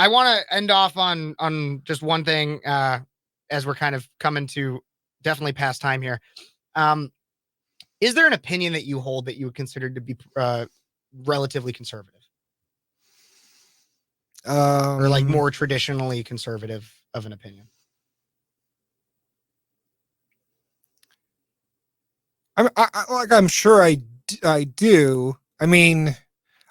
I want to end off on just one thing, as we're kind of coming to definitely past time here. Is there an opinion that you hold that you would consider to be relatively conservative, or like more traditionally conservative of an opinion? I'm sure I do. I mean,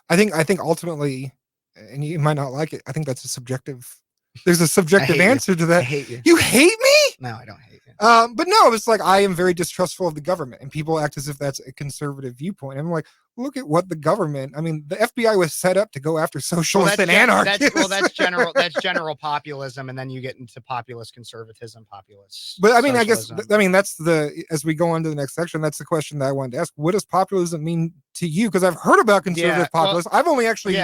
I think ultimately, and you might not like it, I think that's a subjective. There's a subjective answer to that. I hate you. You hate me? No, I don't hate you. But no, it's like I am very distrustful of the government, and people act as if that's a conservative viewpoint. I'm like, look at what the government. I mean, the FBI was set up to go after socialists and anarchists. That's general populism, and then you get into populist conservatism, populist. But I mean, that's as we go on to the next section, that's the question that I wanted to ask. What does populism mean to you? Because I've heard about conservative populists. I've only actually,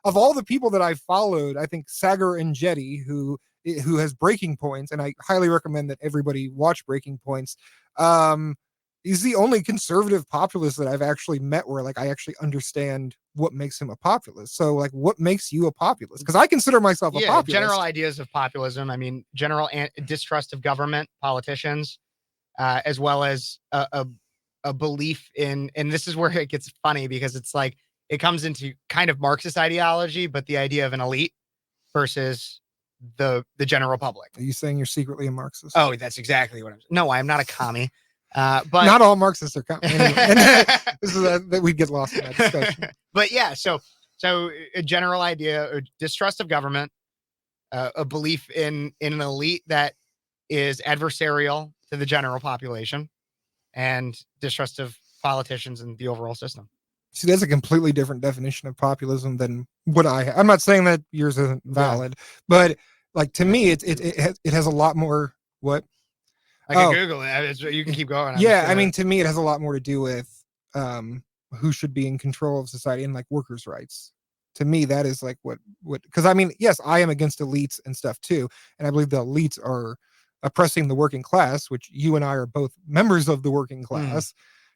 of all the people that I've followed, I think Sagar and Jetty, who has Breaking Points, and I highly recommend that everybody watch Breaking Points. He's the only conservative populist that I've actually met where like I actually understand what makes him a populist. So like, what makes you a populist? Because I consider myself a populist. General ideas of populism. I mean, general distrust of government, politicians, as well as a belief in, and this is where it gets funny because it's like it comes into kind of Marxist ideology, but the idea of an elite versus the general public. Are you saying you're secretly a Marxist? Oh, that's exactly what I'm saying. No, I'm not a commie. But not all Marxists are commies. Anyway, this is that we'd get lost in that discussion. But yeah, so a general idea, a distrust of government, a belief in an elite that is adversarial to the general population, and distrust of politicians and the overall system. See, that's a completely different definition of populism than what I have. I'm not saying that yours isn't valid, but like to me, it has a lot more. What? I can Google it. You can keep going. I mean, to me, it has a lot more to do with who should be in control of society and like workers' rights. To me, that is like what because I mean, yes, I am against elites and stuff too, and I believe the elites are oppressing the working class, which you and I are both members of the working class,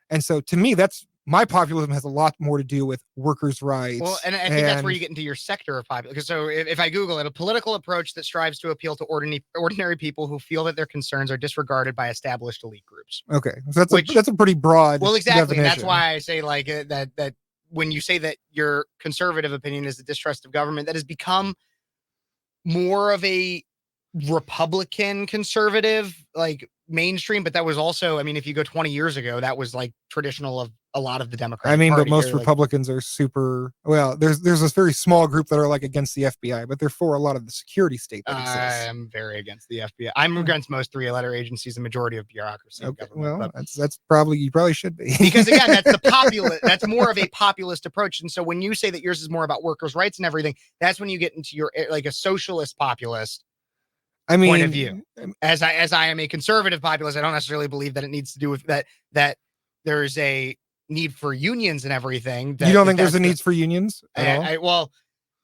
and so to me, that's my populism has a lot more to do with workers' rights. Well, and I think that's where you get into your sector of populism. Because so if I Google it, a political approach that strives to appeal to ordinary people who feel that their concerns are disregarded by established elite groups. Okay, so that's a pretty broad. Well, exactly. That's why I say like that when you say that your conservative opinion is the distrust of government, that has become more of a Republican conservative, like mainstream, but that was also, I mean, if you go 20 years ago, that was like traditional of a lot of the Democrats. I mean, but most Republicans are super, well, there's this very small group that are like against the FBI, but they're for a lot of the security state that exists. I am very against the FBI. I'm against most three-letter agencies, the majority of bureaucracy. Okay, well, that's probably, you probably should be. Because again, that's the populist, that's more of a populist approach. And so when you say that yours is more about workers' rights and everything, that's when you get into your, like a socialist populist point of view. As I am a conservative populist, I don't necessarily believe that it needs to do with that there's a need for unions and everything. You don't think there's a need for unions at all? Well,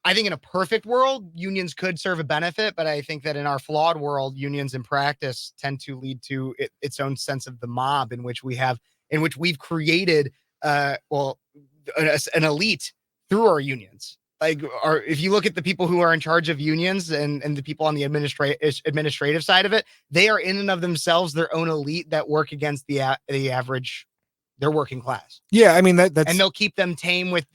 I think in a perfect world, unions could serve a benefit, but I think that in our flawed world, unions in practice tend to lead to its own sense of the mob in which we've created, an elite through our unions. Like, if you look at the people who are in charge of unions and the people on the administrative side of it, they are in and of themselves their own elite that work against the average, their working class. Yeah, I mean that's, and they'll keep them tame with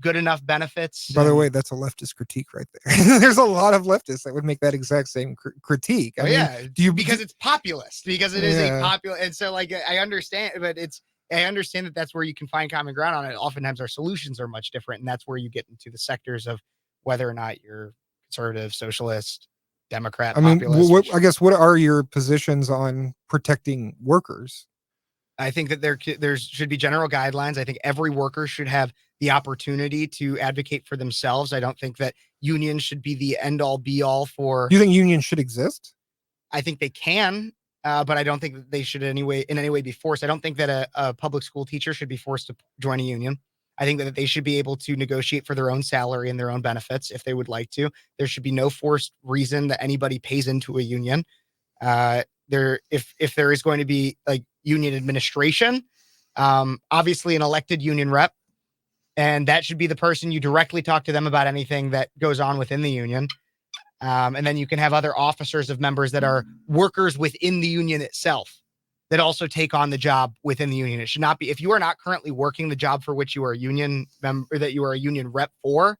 good enough benefits. By the way, that's a leftist critique right there. There's a lot of leftists that would make that exact same critique. I mean, because it's populist, because it is a popular, and so like I understand, but I understand that that's where you can find common ground on it. Oftentimes our solutions are much different. And that's where you get into the sectors of whether or not you're conservative, socialist, Democrat, populist. I guess, what are your positions on protecting workers? I think that there should be general guidelines. I think every worker should have the opportunity to advocate for themselves. I don't think that unions should be the end all be all for. Do you think unions should exist? I think they can. But I don't think that they should in any way be forced. I don't think that a public school teacher should be forced to join a union. I think that they should be able to negotiate for their own salary and their own benefits if they would like to. There should be no forced reason that anybody pays into a union. If there is going to be like union administration, obviously an elected union rep And that should be the person you directly talk to them about anything that goes on within the union. And then you can have other officers of members that are workers within the union itself that also take on the job within the union. It should not be, if you are not currently working the job for which you are a union member, that you are a union rep for,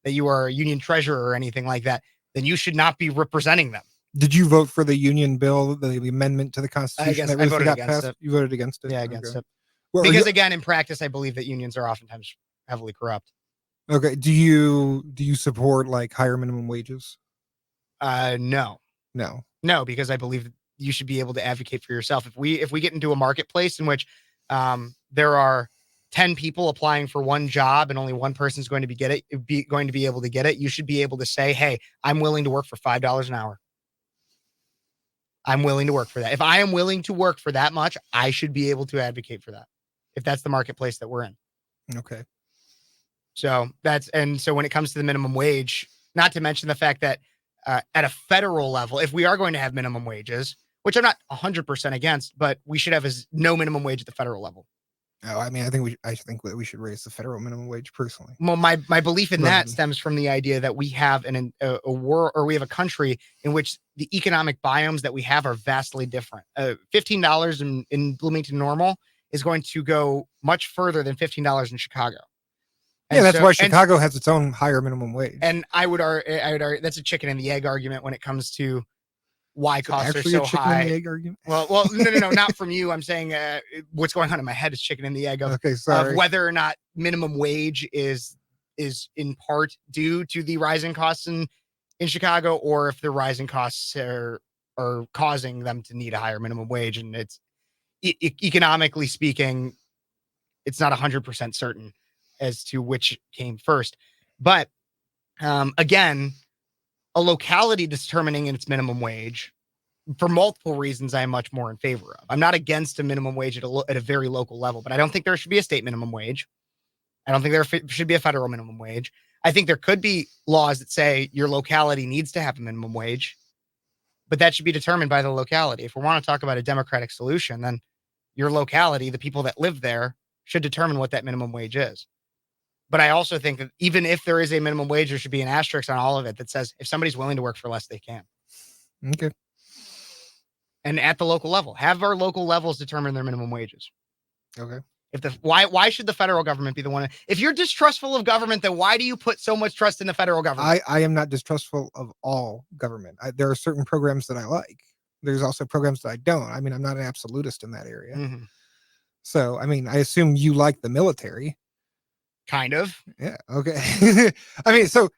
that you are a union treasurer or anything like that, then you should not be representing them. Did you vote for the union bill, the amendment to the Constitution that recently got passed? You voted against it? Yeah, against it. Well, because again, in practice, I believe that unions are oftentimes heavily corrupt. Okay. Do you support like higher minimum wages? No, because I believe that you should be able to advocate for yourself. If we get into a marketplace in which there are 10 people applying for one job and only one person's going to be able to get it, you should be able to say, hey, I'm willing to work for $5 an hour. I'm willing to work for that. If I am willing to work for that much, I should be able to advocate for that. If that's the marketplace that we're in. Okay. So when it comes to the minimum wage, not to mention the fact that at a federal level, if we are going to have minimum wages, which I'm not 100% against, but we should have no minimum wage at the federal level. Oh, I mean, I think we should raise the federal minimum wage personally. Well, my belief in that stems from the idea that we have a war, or we have a country in which the economic biomes that we have are vastly different. $15 in Bloomington Normal is going to go much further than $15 in Chicago. And that's why Chicago has its own higher minimum wage. And I would argue that's a chicken and the egg argument when it comes to why costs are so high. And the egg argument? Well, no, not from you. I'm saying what's going on in my head is chicken and the egg of whether or not minimum wage is in part due to the rising costs in Chicago, or if the rising costs are causing them to need a higher minimum wage. And it's economically speaking, it's not 100% certain as to which came first. But again, a locality determining its minimum wage, for multiple reasons, I am much more in favor of. I'm not against a minimum wage at a very local level, but I don't think there should be a state minimum wage. I don't think there should be a federal minimum wage. I think there could be laws that say your locality needs to have a minimum wage, but that should be determined by the locality. If we want to talk about a democratic solution, then your locality, the people that live there, should determine what that minimum wage is. But I also think that even if there is a minimum wage, there should be an asterisk on all of it that says if somebody's willing to work for less, they can. Okay. And at the local level, have our local levels determine their minimum wages. Okay. Why should the federal government be the one? If you're distrustful of government, then why do you put so much trust in the federal government? I am not distrustful of all government. There are certain programs that I like. There's also programs that I don't. I mean, I'm not an absolutist in that area. Mm-hmm. So, I mean, I assume you like the military. Kind of. Yeah. Okay. I mean, so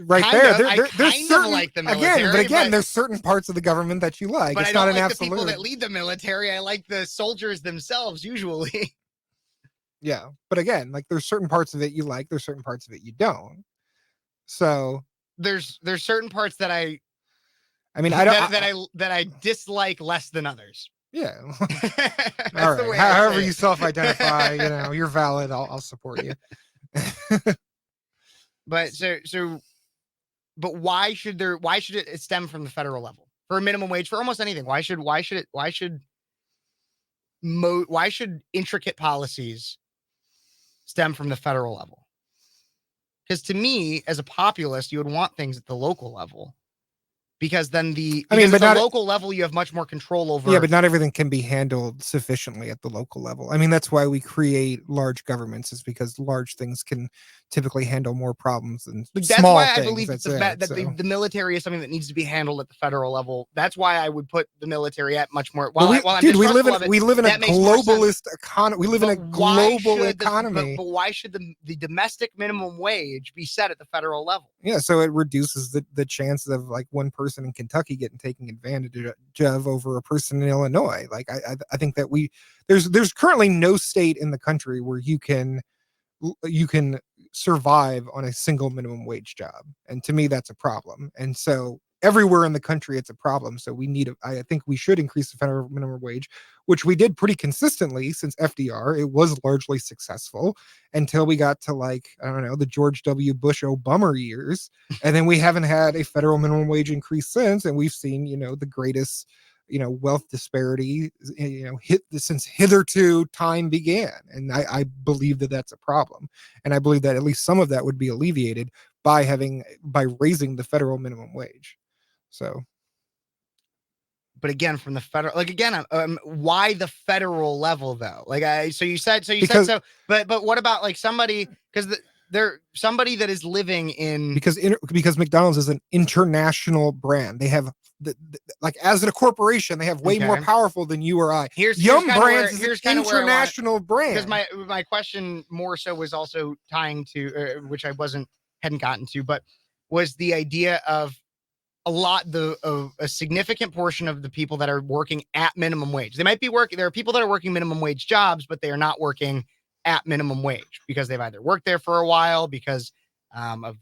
right there's certain, like the military, again, there's certain parts of the government that you like. But it's I don't not like an the absolute. people that lead the military. I like the soldiers themselves usually. Yeah, but again, like there's certain parts of it you like, there's certain parts of it you don't. So there's certain parts that I dislike less than others. Yeah. All right. However you self-identify, you're valid. I'll support you. But but why should it stem from the federal level for a minimum wage for almost anything? Why should intricate policies stem from the federal level? Because to me, as a populist, you would want things at the local level. Because then at the local level, you have much more control over. Yeah, but not everything can be handled sufficiently at the local level. I mean, that's why we create large governments, is because large things can typically handle more problems than small things. That's why I believe that the military is something that needs to be handled at the federal level. That's why I would put the military at much more. We live in a globalist economy. We live in a global economy. But why should the domestic minimum wage be set at the federal level? Yeah, so it reduces the chances of like one person in Kentucky getting taken advantage of over a person in Illinois. Like I think that there's currently no state in the country where you can survive on a single minimum wage job, and to me that's a problem. And so everywhere in the country it's a problem. So I think we should increase the federal minimum wage, which we did pretty consistently since FDR. It was largely successful until we got to the George W. Bush Obama years. And then we haven't had a federal minimum wage increase since. And we've seen, the greatest wealth disparity, since hitherto time began. And I believe that that's a problem. And I believe that at least some of that would be alleviated by raising the federal minimum wage. So. But again, from the federal, why the federal level though? But what about like somebody, because they're somebody that is living in, because McDonald's is an international brand. They have as a corporation, they have way more powerful than you or I. Yum Brands is an international brand. Because my question more so was also tying to, which I hadn't gotten to, but was the idea of a significant portion of the people that are working at minimum wage. They might be working. There are people that are working minimum wage jobs, but they are not working at minimum wage because they've either worked there for a while because of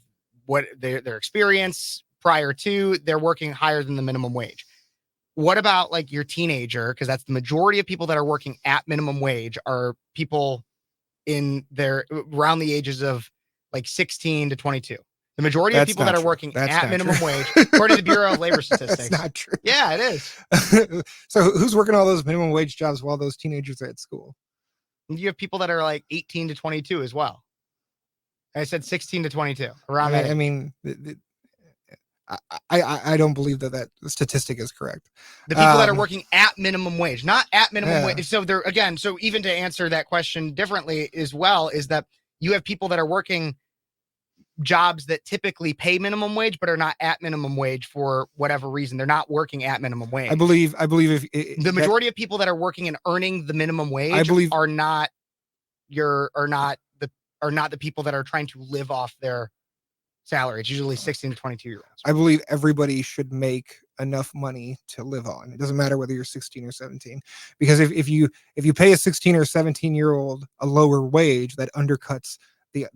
what their experience prior to. They're working higher than the minimum wage. What about like your teenager? Because that's the majority of people that are working at minimum wage are people around the ages of like 16 to 22. The majority of people that are working at minimum wage, according to the Bureau of Labor Statistics. That's not true. Yeah, it is. So who's working all those minimum wage jobs while those teenagers are at school? You have people that are like 18 to 22 as well. I said 16 to 22. Around that. I mean, I don't believe that statistic is correct. The people that are working at minimum wage, not at minimum wage. So they're so even to answer that question differently as well, is that you have people that are working jobs that typically pay minimum wage but are not at minimum wage for whatever reason. They're not working at minimum wage. I believe if the majority of people that are working and earning the minimum wage are not the people that are trying to live off their salary. It's usually 16 to 22-year-olds. I believe everybody should make enough money to live on. It doesn't matter whether you're 16 or 17, because if you pay a 16 or 17-year-old a lower wage, that undercuts the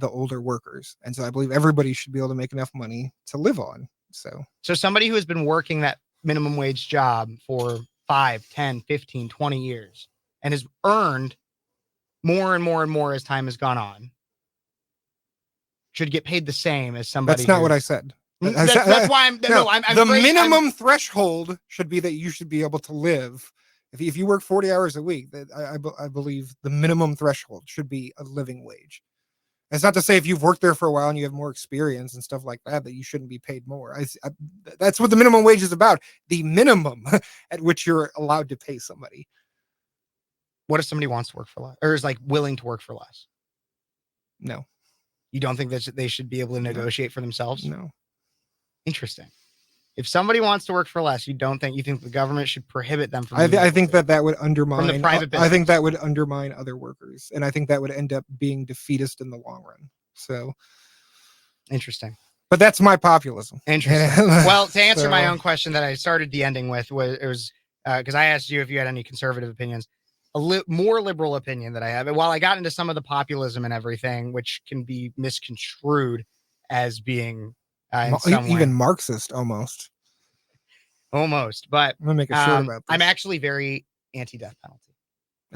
older workers. And so I believe everybody should be able to make enough money to live on. So somebody who has been working that minimum wage job for 5, 10, 15, 20 years and has earned more and more and more as time has gone on should get paid the same as somebody. That's not what I said. That's why I'm the minimum threshold should be that you should be able to live. If you work 40 hours a week, that I believe the minimum threshold should be a living wage. It's not to say if you've worked there for a while and you have more experience and stuff like that you shouldn't be paid more. That's what the minimum wage is about. The minimum at which you're allowed to pay somebody. What if somebody wants to work for less or is like willing to work for less? No. You don't think that they should be able to negotiate for themselves? No. Interesting. If somebody wants to work for less, you think the government should prohibit them from? I think that would undermine from the private business. I think that would undermine other workers, and I think that would end up being defeatist in the long run. So interesting. But that's my populism. Interesting. Well, to answer my own question that I started the ending with was because I asked you if you had any conservative opinions. More liberal opinion that I have. And while I got into some of the populism and everything, which can be misconstrued as being even Marxist almost. But I'm gonna make a shirt about this. I'm actually very anti-death penalty.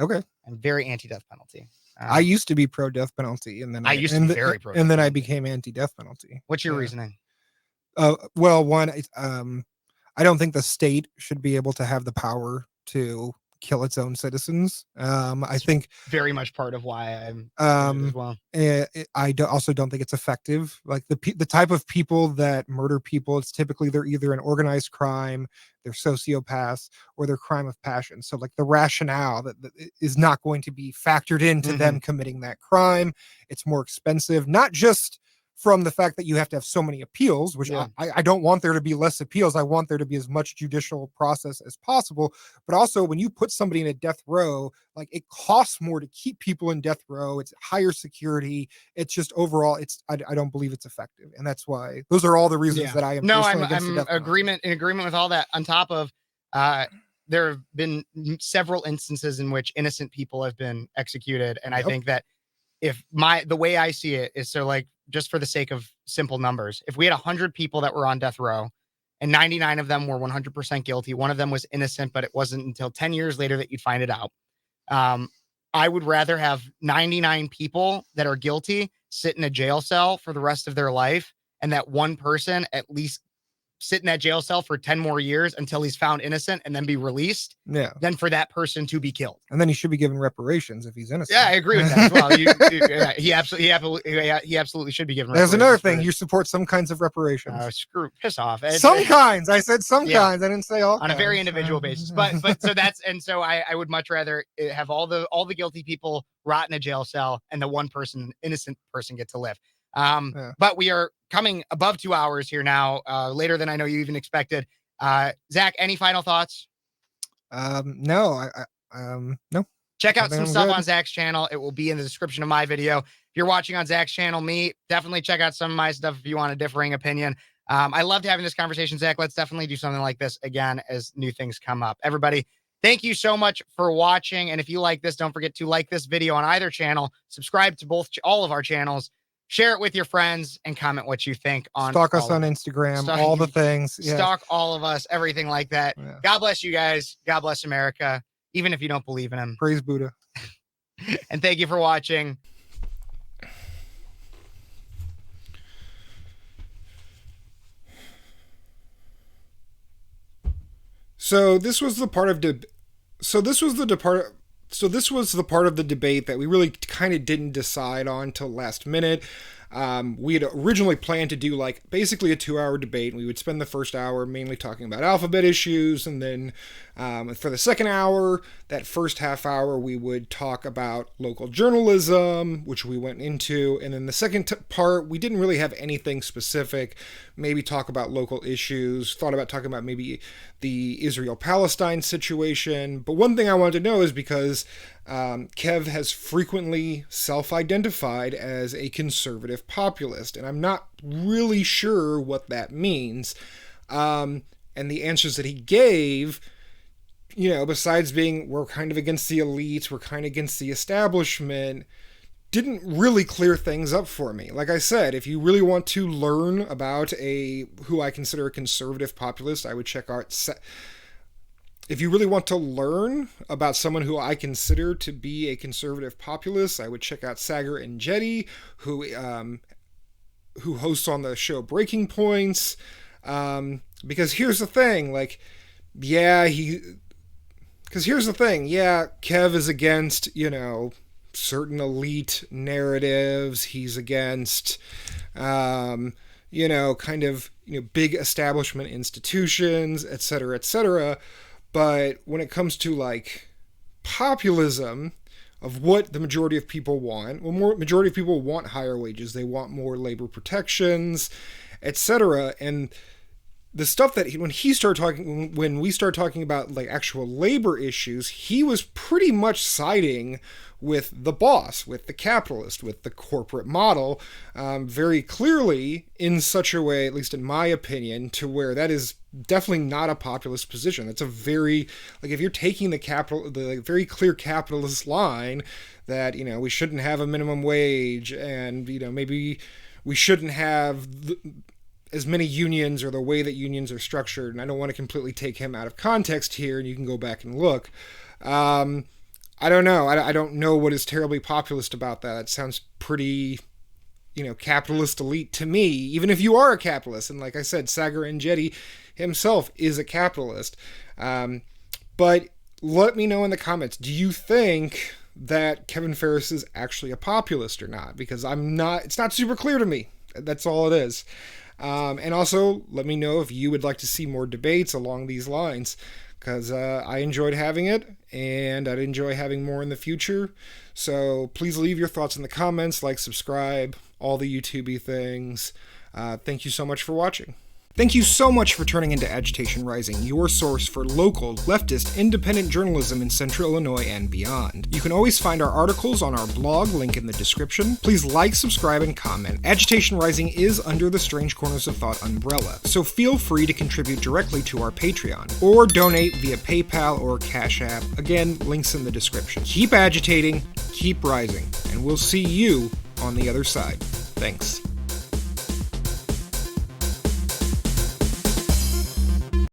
Okay. I'm very anti-death penalty. I used to be pro-death penalty, and then I used to be very pro. And then I became anti-death penalty. What's your reasoning? Well, one, I don't think the state should be able to have the power to kill its own citizens. I think very much part of why I'm as well. I also don't think it's effective. Like the type of people that murder people, it's typically they're either an organized crime, they're sociopaths, or they're crime of passion. So like the rationale that is not going to be factored into them committing that crime. It's more expensive, not just from the fact that you have to have so many appeals, which I don't want there to be less appeals. I want there to be as much judicial process as possible. But also when you put somebody in a death row, like it costs more to keep people in death row. It's higher security. It's just overall, I don't believe it's effective. And that's why those are all the reasons that I am. No, I'm in agreement with all that. On top of, there have been several instances in which innocent people have been executed. And I think that the way I see it is, so like, just for the sake of simple numbers, if we had 100 people that were on death row and 99 of them were 100% guilty, one of them was innocent, but it wasn't until 10 years later that you'd find it out. I would rather have 99 people that are guilty sit in a jail cell for the rest of their life, and that one person at least sit in that jail cell for 10 more years until he's found innocent and then be released than for that person to be killed. And then he should be given reparations if he's innocent. Yeah, I agree with that as well. He absolutely should be given reparations. There's another thing. You support some kinds of reparations. Piss off. Some kinds. I said some kinds. I didn't say all on kinds. A very individual basis. But so I would much rather have all the guilty people rot in a jail cell and the one innocent person get to live. But we are coming above 2 hours here now, later than I know you even expected. Zach, any final thoughts? No. No. Check out some stuff on Zach's channel. It will be in the description of my video. If you're watching on Zach's channel, definitely check out some of my stuff if you want a differing opinion. I loved having this conversation, Zach. Let's definitely do something like this again as new things come up. Everybody, thank you so much for watching. And if you like this, don't forget to like this video on either channel, subscribe to all of our channels, share it with your friends, and comment what you think on. Stalk us on Instagram, all the things. Yeah. Stalk all of us, everything like that. Yeah. God bless you guys. God bless America, even if you don't believe in him. Praise Buddha. And thank you for watching. So this was the part of the part of the debate that we really kind of didn't decide on till last minute. We had originally planned to do basically a 2-hour debate, and we would spend the first hour mainly talking about alphabet issues, and then for the second hour, that first half hour, we would talk about local journalism, which we went into, and then the second part, we didn't really have anything specific, maybe talk about local issues, thought about talking about maybe the Israel-Palestine situation, but one thing I wanted to know is because Kev has frequently self-identified as a conservative populist, and I'm not really sure what that means. And the answers that he gave, besides being, we're kind of against the elites, we're kind of against the establishment, didn't really clear things up for me. Like I said, if you really want to learn about who I consider a conservative populist, I would check out. If you really want to learn about someone who I consider to be a conservative populist, I would check out Zachary, who hosts on the show Breaking Points. Because here's the thing, Kev is against, certain elite narratives. He's against, big establishment institutions, et cetera, But when it comes to populism of what the majority of people want, majority of people want higher wages. They want more labor protections, etc. And the stuff that when we started talking about actual labor issues, he was pretty much siding with the boss, with the capitalist, with the corporate model, very clearly in such a way, at least in my opinion, to where that is definitely not a populist position. That's a very, if you're taking the very clear capitalist line that, we shouldn't have a minimum wage and, maybe we shouldn't have as many unions or the way that unions are structured. And I don't want to completely take him out of context here, and you can go back and look. I don't know. I don't know what is terribly populist about that. It sounds pretty, capitalist elite to me, even if you are a capitalist. And like I said, ZacharyGittrich himself is a capitalist. But let me know in the comments, do you think that Kevin Phares is actually a populist or not? Because it's not super clear to me. That's all it is. And also, let me know if you would like to see more debates along these lines, because I enjoyed having it, and I'd enjoy having more in the future. So please leave your thoughts in the comments, subscribe, all the YouTube-y things. Thank you so much for watching. Thank you so much for turning into Agitation Rising, your source for local, leftist, independent journalism in Central Illinois and beyond. You can always find our articles on our blog, link in the description. Please like, subscribe, and comment. Agitation Rising is under the Strange Corners of Thought umbrella, so feel free to contribute directly to our Patreon, or donate via PayPal or Cash App. Again, links in the description. Keep agitating, keep rising, and we'll see you on the other side. Thanks.